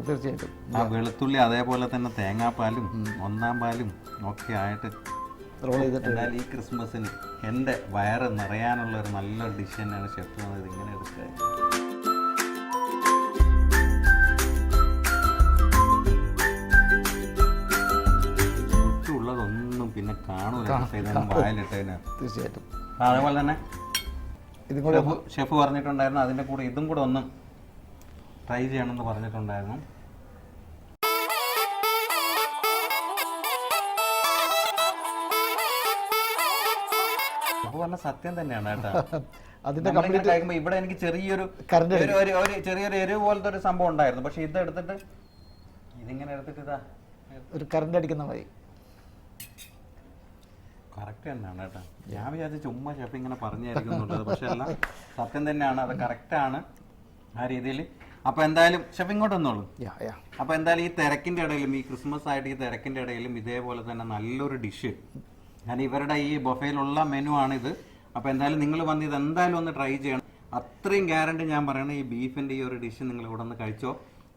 തീർച്ചയായിട്ടും ആ വെളുത്തുള്ളി അതേപോലെ തന്നെ തേങ്ങാപ്പാലും ഒന്നാം പാലും ഒക്കെ ആയിട്ട് എന്നാൽ ഈ ക്രിസ്മസിന് എൻ്റെ വയറ് നിറയാനുള്ള ഒരു നല്ലൊരു ഡിഷ് തന്നെയാണ് ഷെഫ് വന്നത്. ഇങ്ങനെ എടുക്കുക ചുറ്റുള്ളതൊന്നും പിന്നെ കാണൂല വായിലിട്ടതിന്. തീർച്ചയായിട്ടും അതേപോലെ തന്നെ ഇതും കൂടെ ഷെഫ് പറഞ്ഞിട്ടുണ്ടായിരുന്നു അതിൻ്റെ കൂടെ ഇതും കൂടെ ഒന്നും ട്രൈ ചെയ്യണമെന്ന് പറഞ്ഞിട്ടുണ്ടായിരുന്നു. ഷെഫ് പറഞ്ഞ സത്യം തന്നെയാണ് കേട്ടോ. അതിന്റെ നമ്മളിങ്ങനെ കഴിക്കുമ്പോ ഇവിടെ എനിക്ക് ചെറിയൊരു ചെറിയൊരു എരിവ് പോലത്തെ ഒരു സംഭവം ഉണ്ടായിരുന്നു. പക്ഷെ ഇത് എടുത്തിട്ട് ഇതിങ്ങനെ എടുത്തിട്ട് ഇതാ ഒരു കറണ്ട് അടിക്കുന്ന മതി. കറക്റ്റ് തന്നെയാണ് കേട്ടോ. ഞാൻ വിചാരിച്ച ചുമ്മാ ഷെഫ് ഇങ്ങനെ പറഞ്ഞായിരിക്കുന്നുള്ളത്, പക്ഷെ അല്ല, സത്യം തന്നെയാണ്, അത് കറക്റ്റാണ് ആ രീതിയിൽ. അപ്പൊ എന്തായാലും ഷെഫ് ഇങ്ങോട്ട് വന്നോളൂ. അപ്പൊ എന്തായാലും ഈ തിരക്കിന്റെ ഇടയിലും, ഈ ക്രിസ്മസ് ആയിട്ട് ഈ തിരക്കിന്റെ ഇടയിലും ഇതേപോലെ തന്നെ നല്ലൊരു ഡിഷ്, കാരണം ഇവരുടെ ഈ ബൊഫയിലുള്ള മെനു ആണിത്. അപ്പൊ എന്തായാലും നിങ്ങൾ വന്ന് ഇത് എന്തായാലും ഒന്ന് ട്രൈ ചെയ്യണം. അത്രയും ഗ്യാരണ്ടി ഞാൻ പറയണ ഈ ബീഫിന്റെ ഈ ഒരു ഡിഷ് നിങ്ങൾ ഇവിടെ നിന്ന് കഴിച്ചോ.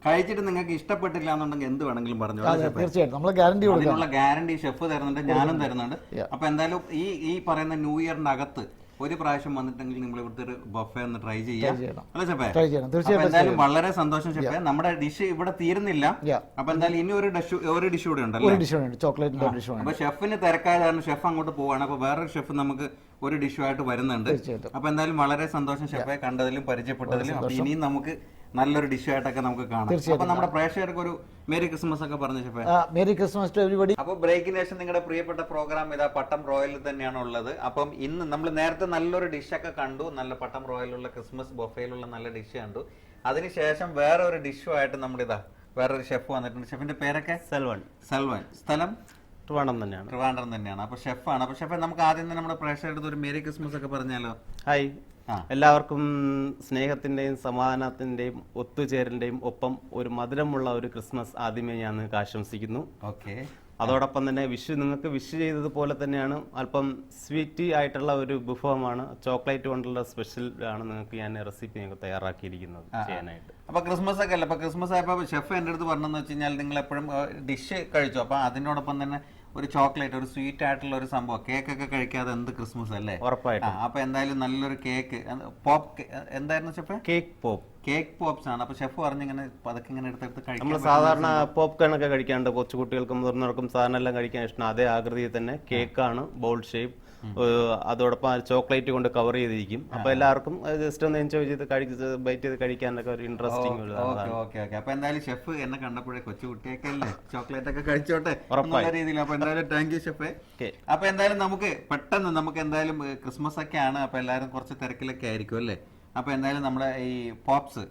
കഴിച്ചിട്ട് നിങ്ങൾക്ക് ഇഷ്ടപ്പെട്ടില്ല എന്നുണ്ടെങ്കിൽ എന്ത് വേണമെങ്കിലും പറഞ്ഞു, തീർച്ചയായിട്ടും നമ്മൾ ഗ്യാരണ്ടി അതിനുള്ള ഗ്യാരണ്ടി ഷെഫ് തരുന്നുണ്ട്, ഞാനും തരുന്നുണ്ട്. അപ്പൊ എന്തായാലും ഈ പറയുന്ന ന്യൂ ഇയറിന്റെ അകത്ത് ഒരു പ്രാവശ്യം വന്നിട്ടെങ്കിൽ നിങ്ങൾ ഇവിടുത്തെ ഒരു ബൊഫെ ഒന്ന് ട്രൈ ചെയ്യാം അല്ലേ ഷെഫേ? എന്തായാലും വളരെ സന്തോഷം ഷെഫേ. നമ്മുടെ ഡിഷ് ഇവിടെ തീരുന്നില്ല. അപ്പൊ എന്തായാലും ഇനി ഒരു ഡിഷ് കൂടെ ഉണ്ടല്ലോ, ചോക്ലേറ്റ്. അപ്പൊ ഷെഫിന് തിരക്കായതാണ്, ഷെഫ് അങ്ങോട്ട് പോവാണ്. അപ്പൊ വേറൊരു ഷെഫ് നമുക്ക് ഒരു ഡിഷുമായിട്ട് വരുന്നുണ്ട്. അപ്പൊ എന്തായാലും വളരെ സന്തോഷം ഷെഫെ, കണ്ടതിലും പരിചയപ്പെട്ടതിലും. അപ്പൊ ഇനിയും നമുക്ക് നല്ലൊരു ഡിഷായിട്ടൊക്കെ നമുക്ക് കാണാം. അപ്പൊ നമ്മുടെ പ്രേക്ഷകർക്ക് ഒരു മേരി ക്രിസ്മസ് ഒക്കെ പറഞ്ഞു ഷെഫേ. Merry Christmas to everybody. അപ്പൊ ബ്രേക്കിന് ശേഷം നിങ്ങളുടെ പ്രിയപ്പെട്ട പ്രോഗ്രാം ഇതാ പട്ടം റോയലിൽ തന്നെയാണ് ഉള്ളത്. അപ്പം ഇന്ന് നമ്മൾ നേരത്തെ നല്ലൊരു ഡിഷൊക്കെ കണ്ടു, നല്ല പട്ടം റോയലുള്ള ക്രിസ്മസ് ബൊഫയിലുള്ള നല്ല ഡിഷ് കണ്ടു. അതിനുശേഷം വേറെ ഒരു ഡിഷുമായിട്ട് നമ്മുടെ ഇതാ വേറൊരു ഷെഫ് വന്നിട്ടുണ്ട്. ഷെഫിന്റെ പേരൊക്കെ? സെൽവൻ. സ്ഥലം ട്രിവാൻഡ്രം തന്നെയാണ്. അപ്പൊ ഷെഫാണ്. അപ്പൊ ഷെഫ്, നമുക്ക് ആദ്യം തന്നെ നമ്മുടെ പ്രേക്ഷകരുടെ ഒരു മേരി ക്രിസ്മസ് ഒക്കെ പറഞ്ഞാലോ? ഹായ്, എല്ലാവർക്കും സ്നേഹത്തിന്റെയും സമാധാനത്തിന്റെയും ഒത്തുചേരലിന്റെയും ഒപ്പം ഒരു മധുരമുള്ള ഒരു ക്രിസ്മസ് ആദ്യമേ ഞാൻ ആശംസിക്കുന്നു. ഓക്കെ. അതോടൊപ്പം തന്നെ നിങ്ങൾക്ക് വിഷ് ചെയ്തതുപോലെ തന്നെയാണ് അല്പം സ്വീറ്റി ആയിട്ടുള്ള ഒരു വിഭവമാണ്, ചോക്ലേറ്റ് കൊണ്ടുള്ള സ്പെഷ്യൽ ആണ് നിങ്ങൾക്ക് ഞാൻ റെസിപ്പി നിങ്ങൾക്ക് തയ്യാറാക്കിയിരിക്കുന്നത് ചെയ്യാനായിട്ട്. അപ്പൊ ക്രിസ്മസ് ഒക്കെ അല്ലേ, അപ്പൊ ക്രിസ്മസ് ആയപ്പോ ഷെഫ് എന്റെ അടുത്ത് പറഞ്ഞെന്ന് വെച്ച് കഴിഞ്ഞാൽ നിങ്ങൾ എപ്പോഴും ഡിഷ് കഴിച്ചു, അപ്പൊ അതിനോടൊപ്പം തന്നെ ഒരു ചോക്ലേറ്റ്, ഒരു സ്വീറ്റ് ആയിട്ടുള്ള ഒരു സംഭവം, കേക്ക് ഒക്കെ കഴിക്കാതെ എന്ത് ക്രിസ്മസ് അല്ലേ? ഉറപ്പായിട്ടും. അപ്പൊ എന്തായാലും നല്ലൊരു കേക്ക്, പോപ്പ് എന്തായിരുന്നു ഷെഫ്? കേക്ക് പോപ്സ് ആണ്. അപ്പൊ ഷെഫ് പറഞ്ഞിങ്ങനെ അതൊക്കെ ഇങ്ങനെ എടുത്തെടുത്ത് കഴിക്കാം. നമ്മൾ സാധാരണ പോപ്കോൺ ഒക്കെ കഴിക്കാണ്ട് കൊച്ചു കുട്ടികൾക്കും മുതിർന്നവർക്കും സാധാരണ എല്ലാം കഴിക്കാൻ ഇഷ്ടം. അതേ ആകൃതിയിൽ തന്നെ കേക്കാണ്, ബോൾ ഷേപ്പ്. അതോടൊപ്പം ചോക്ലേറ്റ് കൊണ്ട് കവർ ചെയ്തിരിക്കും. അപ്പൊ എല്ലാവർക്കും ജസ്റ്റ് ഒന്ന് എൻജോയ് ചെയ്ത് ബൈറ്റ് ചെയ്ത് കഴിക്കാനൊക്കെ ഒരു ഇൻട്രസ്റ്റിംഗ്. അപ്പൊ എന്തായാലും ഷെഫ് എന്നെ കണ്ടപ്പോഴേ കൊച്ചു കുട്ടിയൊക്കെ അല്ലേ ചോക്ലേറ്റ് ഒക്കെ കഴിച്ചോട്ടെ രീതിയിൽ. അപ്പൊ എന്തായാലും താങ്ക് യു ഷെഫേ. അപ്പൊ എന്തായാലും നമുക്ക് എന്തായാലും ക്രിസ്മസ് ഒക്കെ ആണ്. അപ്പൊ എല്ലാവരും കുറച്ച് തിരക്കിലൊക്കെ ആയിരിക്കും അല്ലേ? അപ്പൊ എന്തായാലും നമ്മുടെ ഈ പോപ്സ്,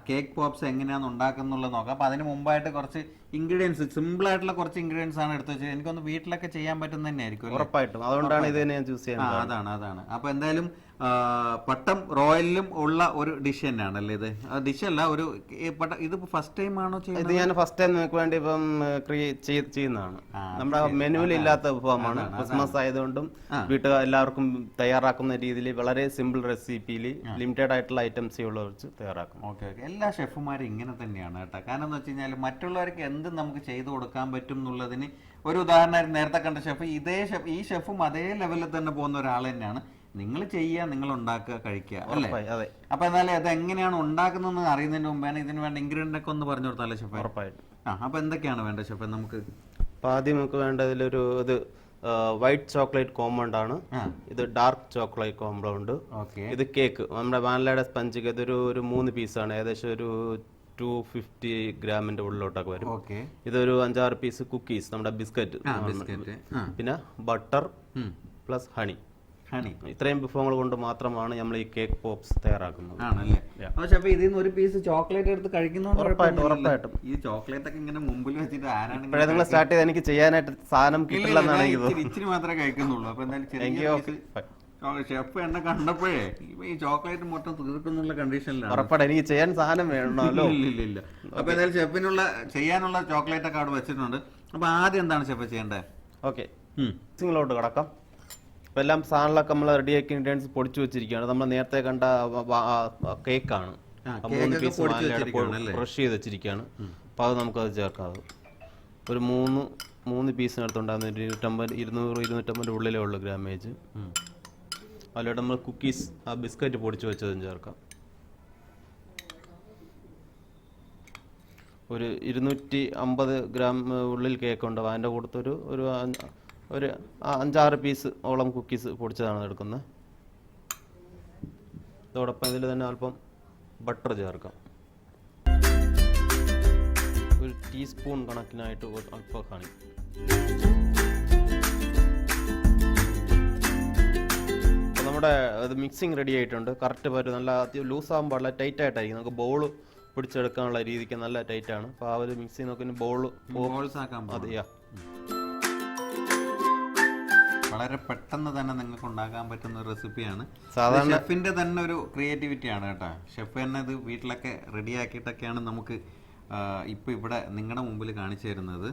കേക്ക് പോപ്സ് എങ്ങനെയാന്ന് ഉണ്ടാക്കുന്നുള്ളത് നോക്കാം. അപ്പൊ അതിന് മുമ്പായിട്ട് കുറച്ച് ഇൻഗ്രീഡിയൻസ്, സിമ്പിൾ ആയിട്ടുള്ള കുറച്ച് ഇൻഗ്രീഡിയൻസ് ആണ് എടുത്ത് വെച്ചത്. എനിക്കൊന്ന് വീട്ടിലൊക്കെ ചെയ്യാൻ പറ്റുന്ന തന്നെ ആയിരിക്കും. ഉറപ്പായിട്ടും. അതുകൊണ്ടാണ് ഇത് ഞാൻ ചൂസ് ചെയ്യുന്നത്. അതാണ്. അപ്പൊ എന്തായാലും പട്ടം റോയലിലും ഉള്ള ഒരു ഡിഷ് തന്നെയാണല്ലേ ഇത്? ഡിഷ് അല്ല, ഒരു ഇത് ഫസ്റ്റ് ടൈം ആണോ ചെയ്യുന്നത്? ഇത് ഞാൻ ഫസ്റ്റ് ടൈം നിങ്ങൾക്ക് വേണ്ടി ഇപ്പം ചെയ്യുന്നതാണ്. നമ്മുടെ മെനുവിൽ ഇല്ലാത്ത വിഭവമാണ്. ക്രിസ്മസ് ആയതുകൊണ്ടും വീട്ടുകാർ എല്ലാവർക്കും തയ്യാറാക്കുന്ന രീതിയിൽ വളരെ സിമ്പിൾ റെസിപ്പിയിൽ ലിമിറ്റഡ് ആയിട്ടുള്ള ഐറ്റംസ് ഉള്ള വെച്ച് തയ്യാറാക്കും. ഓക്കെ. എല്ലാ ഷെഫുമാരും ഇങ്ങനെ തന്നെയാണ് കേട്ടോ. കാരണം എന്ന് വെച്ച് കഴിഞ്ഞാൽ മറ്റുള്ളവർക്ക് എന്ത് നമുക്ക് ചെയ്തു കൊടുക്കാൻ പറ്റും എന്നുള്ളതിന് ഒരു ഉദാഹരണമായിരുന്നു നേരത്തെ കണ്ട ഷെഫ്. ഈ ഷെഫും അതേ ലെവലിൽ തന്നെ പോകുന്ന ഒരാൾ തന്നെയാണ്. നിങ്ങൾ ചെയ്യുക, നിങ്ങൾ ഉണ്ടാക്കുക, കഴിക്കുക അല്ലേ? അപ്പൊ എന്നാലും അത് എങ്ങനെയാണ് ഉണ്ടാക്കുന്നതെന്ന് അറിയുന്നതിന് മുമ്പാണ് ഇതിന് വേണ്ട ഇൻഗ്രീഡിയന്റ് ഒക്കെ ഒന്ന് പറഞ്ഞു കൊടുത്താലേ ഷെഫ്? ഉറപ്പായിട്ടും. അപ്പൊ എന്തൊക്കെയാണ് വേണ്ടത് ഷെഫ് നമുക്ക്? അപ്പൊ ആദ്യം നമുക്ക് വേണ്ടതിലൊരു ഇത് വൈറ്റ് ചോക്ലേറ്റ് കോമ്പൗണ്ട് ആണ്. ഇത് ഡാർക്ക് ചോക്ലേറ്റ് കോമ്പൗണ്ട്. ഇത് കേക്ക്, നമ്മുടെ വാനിലയുടെ സ്പഞ്ച് കേക്ക്. ഇതൊരു 3 പീസാണ്, ഏകദേശം ഒരു 250 ഗ്രാമിന്റെ ഉള്ളിലോട്ടൊക്കെ വരും. ഇതൊരു 5-6 പീസ് കുക്കീസ്, നമ്മുടെ ബിസ്ക്കറ്റ്. പിന്നെ ബട്ടർ പ്ലസ് ഹണി. ഇത്രയും വിഭവങ്ങൾ കൊണ്ട് മാത്രമാണ് നമ്മൾ ഈ കേക്ക് പോപ്സ് തയ്യാറാക്കുന്നത്. ആണല്ലേ? പക്ഷേ ഇതിന്ന് ഒരു പീസ് ചോക്ലേറ്റ് എടുത്ത് കഴിക്കുന്നതുകൊണ്ട് ഉറപ്പായിട്ടും. ഈ ചോക്ലേറ്റ് ഒക്കെ ഇങ്ങനെ മുമ്പിൽ വെച്ചിട്ട് ആരാണ് നിങ്ങൾ സ്റ്റാർട്ട് ചെയ്ത് എനിക്ക് ചെയ്യാനായിട്ട് സാധനം കിട്ടില്ലെന്നാണ് ഇച്ചിരി മാത്രമേ കഴിക്കുന്നുള്ളൂ. അപ്പൊ എന്തായാലും ഷെഫ് എന്നെ കണ്ടപ്പോഴേ ഈ ചോക്ലേറ്റ് മൊത്തം തീർക്കുന്നുള്ള കണ്ടീഷനിലാണ്. ഉറപ്പായിട്ടും എനിക്ക് ചെയ്യാൻ സാധനം വേണമല്ലോ. ഇല്ല. അപ്പൊ എന്തായാലും ഷെഫിനുള്ള ചെയ്യാനുള്ള ചോക്ലേറ്റ് ഒക്കെ അവിടെ വെച്ചിട്ടുണ്ട്. അപ്പൊ ആദ്യം എന്താണ് ഷെഫ് ചെയ്യേണ്ടത്? ഓക്കെ, സിംഗിളോട്ട് കിടക്കാം. അപ്പോൾ എല്ലാം സാധനങ്ങളൊക്കെ നമ്മൾ റെഡിയാക്കി ഇൻഗ്രീഡിയൻസ് പൊടിച്ചു വെച്ചിരിക്കുകയാണ്. നമ്മൾ നേരത്തെ കണ്ട കേക്കാണ്, 3 പീസ് ഫ്രഷ് ചെയ്ത് വെച്ചിരിക്കുകയാണ്. അപ്പോൾ അത് നമുക്കത് ചേർക്കാം. ഒരു 3 പീസിനടുത്തുണ്ടാകുന്ന 250-250 ഉള്ളിലേ ഉള്ളൂ ഗ്രാമേജ്. അതിലോട്ട് നമ്മൾ കുക്കീസ്, ആ ബിസ്ക്കറ്റ് പൊടിച്ചു വെച്ചതും ചേർക്കാം. ഒരു 250 ഗ്രാം ഉള്ളിൽ കേക്ക് ഉണ്ടാവും. അതിൻ്റെ കൂട്ടത്തൊരു 5-6 പീസ് ഓളം കുക്കീസ് പൊടിച്ചതാണ് എടുക്കുന്നത്. അതോടൊപ്പം ഇതിൽ തന്നെ അല്പം ബട്ടർ ചേർക്കാം. ഒരു ടീസ്പൂൺ കണക്കിനായിട്ട് അല്പം ഹണി. നമ്മുടെ അത് മിക്സിങ് റെഡി ആയിട്ടുണ്ട്. കറക്റ്റ് പറ്റും. നല്ല ലൂസ് ആകാൻ പാടില്ല, ടൈറ്റ് ആയിട്ടായിരിക്കും. നമുക്ക് ബോൾ പിടിച്ചെടുക്കാനുള്ള രീതിക്ക് നല്ല ടൈറ്റ് ആണ്. അപ്പോൾ ആ ഒരു മിക്സി നോക്കി ബോൾസ് ആക്കാൻ അതെയാ. വളരെ പെട്ടെന്ന് തന്നെ നിങ്ങൾക്ക് ഉണ്ടാക്കാൻ പറ്റുന്ന ഒരു റെസിപ്പിയാണ്. സാധാരണ ഷെഫിന്റെ തന്നെ ഒരു ക്രിയേറ്റിവിറ്റി ആണ് കേട്ടോ. ഷെഫ് തന്നെ ഇത് വീട്ടിലൊക്കെ റെഡിയാക്കിയിട്ടൊക്കെയാണ് നമുക്ക് ഇപ്പൊ ഇവിടെ നിങ്ങളുടെ മുമ്പിൽ കാണിച്ചു തരുന്നത്.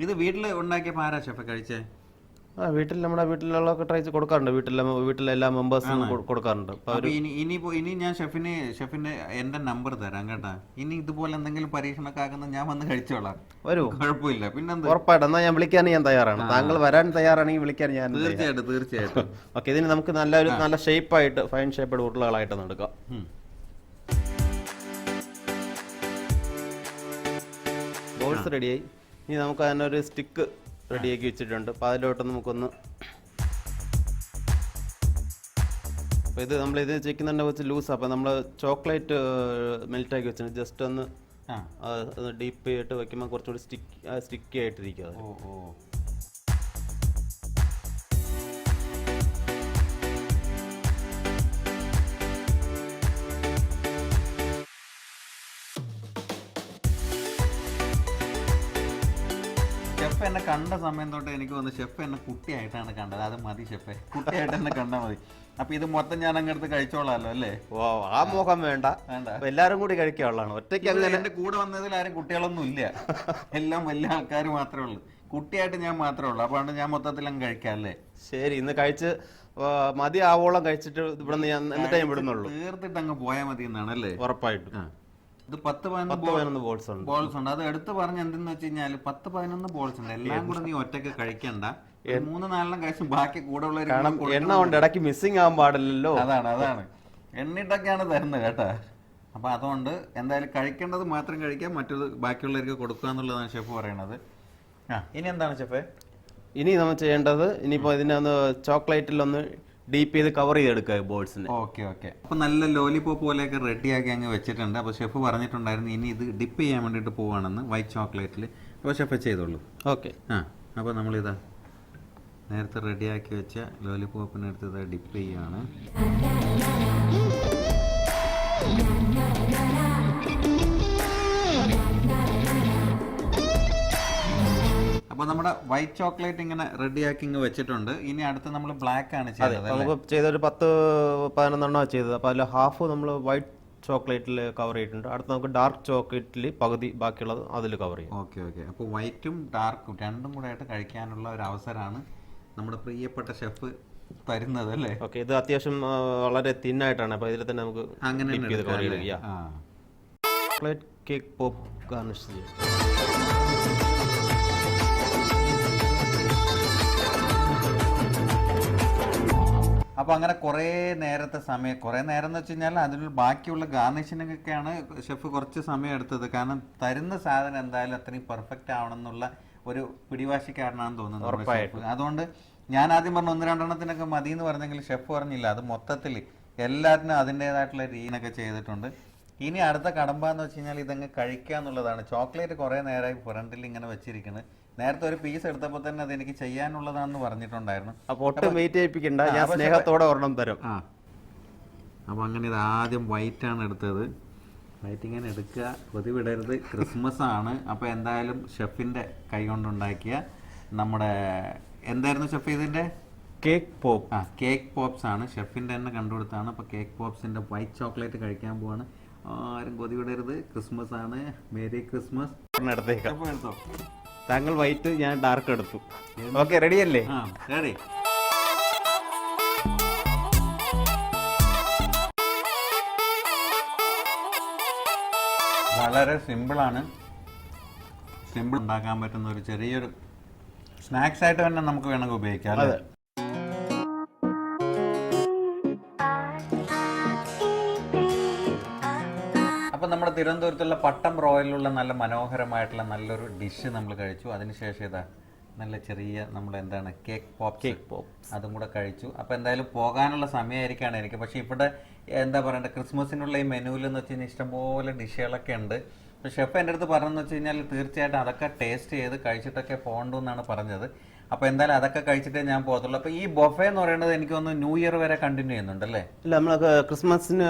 ഇത് വീട്ടിൽ ഉണ്ടാക്കിയപ്പോൾ ആരാ ഷെഫ് കഴിച്ചേ? വീട്ടിൽ നമ്മുടെ വീട്ടിലുള്ളതൊക്കെ ട്രൈ ചെയ്ത് കൊടുക്കാറുണ്ട്. വീട്ടിലെ എല്ലാ മെമ്പേഴ്സിനും കൊടുക്കാറുണ്ട്. ഇനി ഞാൻ ഷെഫിന്റെ എന്റെ നമ്പർ തരാം കേട്ടാ. ഇനി ഇതുപോലെ എന്തെങ്കിലും പരീക്ഷണമൊക്കെ ആക്കുന്ന ഞാൻ വന്ന് കഴിച്ചോളാം, വരൂ, കുഴപ്പമില്ല. പിന്നെ ഉറപ്പായിട്ടും എന്നാൽ ഞാൻ വിളിക്കാൻ ഞാൻ തയ്യാറാണ്. താങ്കൾ വരാൻ തയ്യാറാണെങ്കിൽ വിളിക്കാൻ ഞാൻ തീർച്ചയായിട്ടും. ഓക്കെ, ഇതിന് നമുക്ക് നല്ല ഷേപ്പായിട്ട് ഫൈൻ ഷേപ്പഡ് ഉരുളകളായിട്ട് എടുക്കാം. ബോൾസ് റെഡിയായി. ഇനി നമുക്ക് അതിനൊരു സ്റ്റിക്ക് റെഡിയാക്കി വെച്ചിട്ടുണ്ട്. അപ്പോൾ അതിലോട്ട് നമുക്കൊന്ന്, അപ്പോൾ ഇത് നമ്മൾ ഇത് ചിക്കുന്നുണ്ടെ വെച്ച് ലൂസ്. അപ്പോൾ നമ്മൾ ചോക്ലേറ്റ് മെൽറ്റാക്കി വെച്ചിട്ടുണ്ട്. ജസ്റ്റ് ഒന്ന് ഡീപ്പ് ചെയ്തിട്ട് വെക്കുമ്പോൾ കുറച്ചുകൂടി സ്റ്റിക്കി ആയിട്ടിരിക്കും അത്. ഷെഫ് എന്നെ കണ്ട സമയം തൊട്ട് എനിക്ക് തോന്നുന്നു ഷെഫ് എന്നെ കുട്ടിയായിട്ടാണ് കണ്ടത്. അത് മതി ഷെഫെ, കുട്ടിയായിട്ട് എന്നെ കണ്ടാൽ മതി. അപ്പൊ ഇത് മൊത്തം ഞാൻ അങ്ങടുത്ത് കഴിച്ചോളാമല്ലോ അല്ലേ? ഓ, ആ മോഹം വേണ്ട, എല്ലാരും കൂടി കഴിക്കാനുള്ളതാണ്. ഒറ്റയ്ക്ക് അങ്ങനെ എന്റെ കൂടെ വന്നതിൽ ആരും കുട്ടികളൊന്നും ഇല്ല, എല്ലാം വലിയ ആൾക്കാർ മാത്രമേ ഉള്ളൂ. കുട്ടിയായിട്ട് ഞാൻ മാത്രമേ ഉള്ളൂ. അപ്പൊ ഞാൻ മൊത്തത്തിൽ അങ്ങ് കഴിക്കാം അല്ലേ? ശരി, ഇന്ന് കഴിച്ച് മതി ആവോളം കഴിച്ചിട്ട് ഇവിടെ ഞാൻ എന്നിട്ട് ഞാൻ വിടുന്നുള്ളൂ. തീർത്തിട്ട് അങ്ങ് പോയാൽ മതി എന്നാണ് അല്ലേ? ഉറപ്പായിട്ടും. ഇത് 10-11 ബോൾസ് ഉണ്ട്. അത് എടുത്ത് പറഞ്ഞ എന്തെന്ന് വെച്ച് കഴിഞ്ഞാൽ 10-11 ബോൾസ് ഉണ്ട്. എല്ലാം കൂടെ നീ ഒറ്റയ്ക്ക് കഴിക്കണ്ട. 3-4 കഴിച്ചും ബാക്കി കൂടെ ഉള്ള എണ്ണ കൊണ്ട് ഇടയ്ക്ക് മിസ്സിംഗ് ആവാൻ പാടില്ലല്ലോ. അതാണ് എണ്ണിട്ടൊക്കെയാണ് തരുന്നത് കേട്ടാ. അപ്പൊ അതുകൊണ്ട് എന്തായാലും കഴിക്കേണ്ടത് മാത്രം കഴിക്കാം, മറ്റത് ബാക്കിയുള്ളവർക്ക് കൊടുക്കുക എന്നുള്ളതാണ് ഷെഫ് പറയണത്. ഇനി എന്താണ് ഷെഫ്? ഇനി നമ്മൾ ചെയ്യേണ്ടത്, ഇനിയിപ്പോ ഇതിനൊന്ന് ചോക്ലേറ്റിലൊന്ന് ഡീപ്പ് ചെയ്ത് കവർ ചെയ്തെടുക്കുക ബോൾസിനെ. ഓക്കെ. അപ്പൊ നല്ല ലോലിപോപ്പ് പോലെയൊക്കെ റെഡിയാക്കി അങ്ങ് വെച്ചിട്ടുണ്ട്. അപ്പൊ ഷെഫ് പറഞ്ഞിട്ടുണ്ടായിരുന്നു ഇനി ഇത് ഡിപ്പ് ചെയ്യാൻ വേണ്ടിട്ട് പോവാണെന്ന് വൈറ്റ് ചോക്ലേറ്റിൽ. അപ്പോൾ ഷെഫ് ചെയ്തോളൂ. ഓക്കെ. അപ്പോൾ നമ്മളിതാ നേരത്തെ റെഡിയാക്കി വെച്ച ലോലിപോപ്പിനടുത്ത് ഇതാ ഡിപ്പ് ചെയ്യുകയാണ്. അപ്പോൾ നമ്മുടെ വൈറ്റ് ചോക്ലേറ്റ് ഇങ്ങനെ റെഡിയാക്കി ഇങ്ങ് വെച്ചിട്ടുണ്ട്. ഇനി അടുത്ത് നമ്മൾ ബ്ലാക്ക് ആണ് ചെയ്തത്. നമുക്ക് ചെയ്തൊരു 10-11 ചെയ്തത്. അപ്പോൾ അതിൽ ഹാഫ് നമ്മൾ വൈറ്റ് ചോക്ലേറ്റിൽ കവർ ചെയ്തിട്ടുണ്ട്. അടുത്ത് നമുക്ക് ഡാർക്ക് ചോക്ലേറ്റിൽ പകുതി, ബാക്കിയുള്ളത് അതിൽ കവർ ചെയ്യും. ഓക്കെ. അപ്പോൾ വൈറ്റും ഡാർക്കും രണ്ടും കൂടെ ആയിട്ട് കഴിക്കാനുള്ള ഒരു അവസരമാണ് നമ്മുടെ പ്രിയപ്പെട്ട ഷെഫ് തരുന്നത് അല്ലേ? ഓക്കെ, ഇത് അത്യാവശ്യം വളരെ തിന്നായിട്ടാണ്. അപ്പോൾ ഇതിൽ തന്നെ നമുക്ക് ചോക്ലേറ്റ് കേക്ക് പോപ്പ് ഗാർണിഷ് ചെയ്യാം. അപ്പോൾ അങ്ങനെ കുറേ നേരം എന്ന് വെച്ച് കഴിഞ്ഞാൽ അതിനുള്ള ബാക്കിയുള്ള ഗാർണിഷിനൊക്കെയാണ് ഷെഫ് കുറച്ച് സമയം എടുത്തത്. കാരണം തരുന്ന സാധനം എന്തായാലും അത്രയും പെർഫെക്റ്റ് ആവണം എന്നുള്ള ഒരു പിടിവാശിക്കാരനാണെന്ന് തോന്നുന്നു. അതുകൊണ്ട് ഞാൻ ആദ്യം പറഞ്ഞു 1-2 മതി എന്ന് പറഞ്ഞെങ്കിൽ ഷെഫ് പറഞ്ഞില്ല. അത് മൊത്തത്തിൽ എല്ലാത്തിനും അതിൻ്റെതായിട്ടുള്ള രീതിയൊക്കെ ചെയ്തിട്ടുണ്ട്. ഇനി അടുത്ത കടമ്പാന്ന് വെച്ച് കഴിഞ്ഞാൽ ഇതങ്ങ് കഴിക്കുക എന്നുള്ളതാണ്. ചോക്ലേറ്റ് കുറേ നേരമായി ഫ്രണ്ടിൽ ഇങ്ങനെ വെച്ചിരിക്കുന്നത്. നേരത്തെ ഒരു പീസ് എടുത്തപ്പോൾ തന്നെ അത് എനിക്ക് ചെയ്യാനുള്ളതാണെന്ന് പറഞ്ഞിട്ടുണ്ടായിരുന്നു. അപ്പോൾ ഒട്ടും വെയിറ്റ് ചെയ്യിപ്പിക്കണ്ട, ഞാൻ സ്നേഹത്തോടെ ഒരെണ്ണം തരും. അപ്പോൾ അങ്ങനെ ഇത് ആദ്യം വൈറ്റ് ആണ് എടുത്തത്. വൈറ്റ് ഇങ്ങനെ എടുക്കുക, കൊതിവിടരുത്, ക്രിസ്മസ് ആണ്. അപ്പോൾ എന്തായാലും ഷെഫിൻ്റെ കൈ കൊണ്ടുണ്ടാക്കിയ നമ്മുടെ എന്തായിരുന്നു ഷെഫ് ഇതിൻ്റെ? Cake pop. കേക്ക് പോപ്സ് ആണ്. ഷെഫിൻ്റെ തന്നെ കണ്ടുകൊടുത്താണ്. അപ്പോൾ കേക്ക് പോപ്സിൻ്റെ വൈറ്റ് ചോക്ലേറ്റ് കഴിക്കാൻ പോവാണ്. ആരും കൊതിവിടരുത്, ക്രിസ്മസ് ആണ്. Merry Christmas. എടുത്തോ, താങ്കൾ വൈറ്റ്, ഞാൻ ഡാർക്ക് എടുത്തു. ഓക്കെ, റെഡി അല്ലേ? റെഡി. വളരെ സിമ്പിളാണ്. സിമ്പിൾ ഉണ്ടാക്കാൻ പറ്റുന്ന ഒരു ചെറിയൊരു സ്നാക്സ് ആയിട്ട് തന്നെ നമുക്ക് വേണമെങ്കിൽ ഉപയോഗിക്കാം അല്ലേ? അപ്പം നമ്മുടെ തിരുവനന്തപുരത്തുള്ള പട്ടം റോയലിലുള്ള നല്ല മനോഹരമായിട്ടുള്ള നല്ലൊരു ഡിഷ് നമ്മൾ കഴിച്ചു. അതിനുശേഷം ഇതാ നല്ല ചെറിയ നമ്മൾ എന്താണ് കേക്ക് പോപ്പ് അതും കൂടെ കഴിച്ചു. അപ്പോൾ എന്തായാലും പോകാനുള്ള സമയമായിരിക്കാണ് എനിക്ക്. പക്ഷേ ഇവിടെ എന്താ പറയണ്ടത്, ക്രിസ്മസിനുള്ള ഈ മെനുവിൽ എന്ന് വെച്ച് കഴിഞ്ഞാൽ ഇഷ്ടംപോലെ ഡിഷുകളൊക്കെ ഉണ്ട്. അപ്പോൾ ഷെഫ് എൻ്റെ അടുത്ത് പറഞ്ഞതെന്ന് വെച്ച് കഴിഞ്ഞാൽ തീർച്ചയായിട്ടും അതൊക്കെ ടേസ്റ്റ് ചെയ്ത് കഴിച്ചിട്ടൊക്കെ പോകണ്ടു എന്നാണ് പറഞ്ഞത്. അപ്പൊ എന്തായാലും അതൊക്കെ കഴിച്ചിട്ടേ ഞാൻ പോകത്തുള്ളൂ. അപ്പൊ ഈ ബൊഫെ എന്ന് പറയുന്നത് എനിക്ക് തോന്നുന്നു ന്യൂ ഇയർ വരെ കണ്ടിന്യൂ ചെയ്യുന്നുണ്ടല്ലേ? ഇല്ല, നമ്മൾ ക്രിസ്മസിന്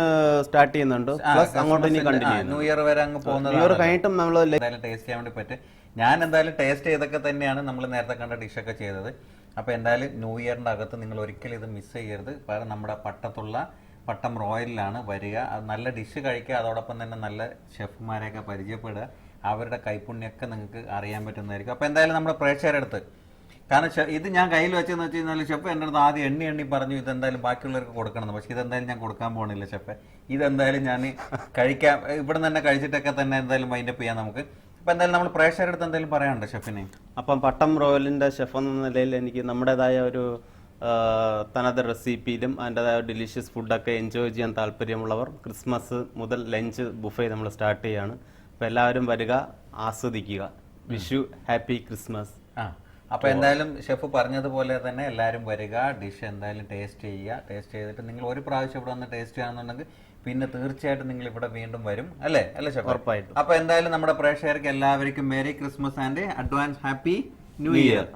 സ്റ്റാർട്ട് ചെയ്യുന്നുണ്ട്, പ്ലസ് അങ്ങോട്ട് ഇനി കണ്ടിന്യൂ ചെയ്യുന്നു. ന്യൂ ഇയർ വരെ അങ്ങ് പോകുന്നത് ന്യൂ ഇയർ കഴിഞ്ഞിട്ടും നമ്മൾ എന്തായാലും ടേസ്റ്റ് ചെയ്യാൻ വേണ്ടി പറ്റും. ഞാൻ എന്തായാലും ടേസ്റ്റ് ചെയ്തൊക്കെ തന്നെയാണ് നമ്മൾ നേരത്തെ കണ്ട ഡിഷൊക്കെ ചെയ്തത്. അപ്പൊ എന്തായാലും ന്യൂ ഇയറിന്റെ അകത്ത് നിങ്ങൾ ഒരിക്കലും ഇത് മിസ് ചെയ്യരുത്. കാരണം നമ്മുടെ പട്ടം റോയലിലാണ് വരിക. അത് നല്ല ഡിഷ് കഴിക്കുക, അതോടൊപ്പം തന്നെ നല്ല ഷെഫ്മാരെയൊക്കെ പരിചയപ്പെടുക, അവരുടെ കൈപ്പുണ്യൊക്കെ നിങ്ങൾക്ക് അറിയാൻ പറ്റുന്നതായിരിക്കും. അപ്പോൾ എന്തായാലും നമ്മുടെ പ്രേക്ഷകരെടുത്ത്, കാരണം ഇത് ഞാൻ കയ്യിൽ വെച്ചെന്ന് വെച്ച് കഴിഞ്ഞാൽ ഷെഫ് എൻ്റെ അടുത്ത് ആദ്യം എണ്ണി പറഞ്ഞു ഇതെന്തായാലും ബാക്കിയുള്ളവർക്ക് കൊടുക്കണം. പക്ഷേ ഇതെന്തായാലും ഞാൻ കൊടുക്കാൻ പോകണില്ല ഷെഫ്. ഇതെന്തായാലും ഞാൻ കഴിക്കാം, ഇവിടെ നിന്ന് തന്നെ കഴിച്ചിട്ടൊക്കെ തന്നെ എന്തായാലും വൈൻഡപ്പ് ചെയ്യാം നമുക്ക്. അപ്പോൾ എന്തായാലും നമ്മൾ പ്രേക്ഷകരെടുത്ത് എന്തെങ്കിലും പറയാനുണ്ടോ ഷെഫിനെ? അപ്പം പട്ടം റോയലിന്റെ ഷെഫ് എന്ന നിലയിൽ എനിക്ക് നമ്മുടേതായ ഒരു തനത് റെസിപ്പിയിലും അതിൻ്റെതായ ഡിലീഷ്യസ് ഫുഡൊക്കെ എൻജോയ് ചെയ്യാൻ താല്പര്യമുള്ളവർ ക്രിസ്മസ് മുതൽ ലഞ്ച് ബുഫേ നമ്മൾ സ്റ്റാർട്ട് ചെയ്യാണ്. അപ്പോൾ എല്ലാവരും വരിക, ആസ്വദിക്കുക. Wish you happy Christmas. അപ്പോൾ എന്തായാലും ഷെഫ് പറഞ്ഞതുപോലെ തന്നെ എല്ലാവരും വരിക, ഡിഷ് എന്തായാലും ടേസ്റ്റ് ചെയ്യുക. ടേസ്റ്റ് ചെയ്തിട്ട് നിങ്ങൾ ഒരു പ്രാവശ്യം ഇവിടെ വന്ന് ടേസ്റ്റ് ചെയ്യുകയാണെന്നുണ്ടെങ്കിൽ പിന്നെ തീർച്ചയായിട്ടും നിങ്ങൾ ഇവിടെ വീണ്ടും വരും, അല്ലേ ഷെഫ്? ഉറപ്പായിട്ടും. അപ്പോൾ എന്തായാലും നമ്മുടെ പ്രേക്ഷകർക്ക് എല്ലാവർക്കും merry Christmas and advance happy new year.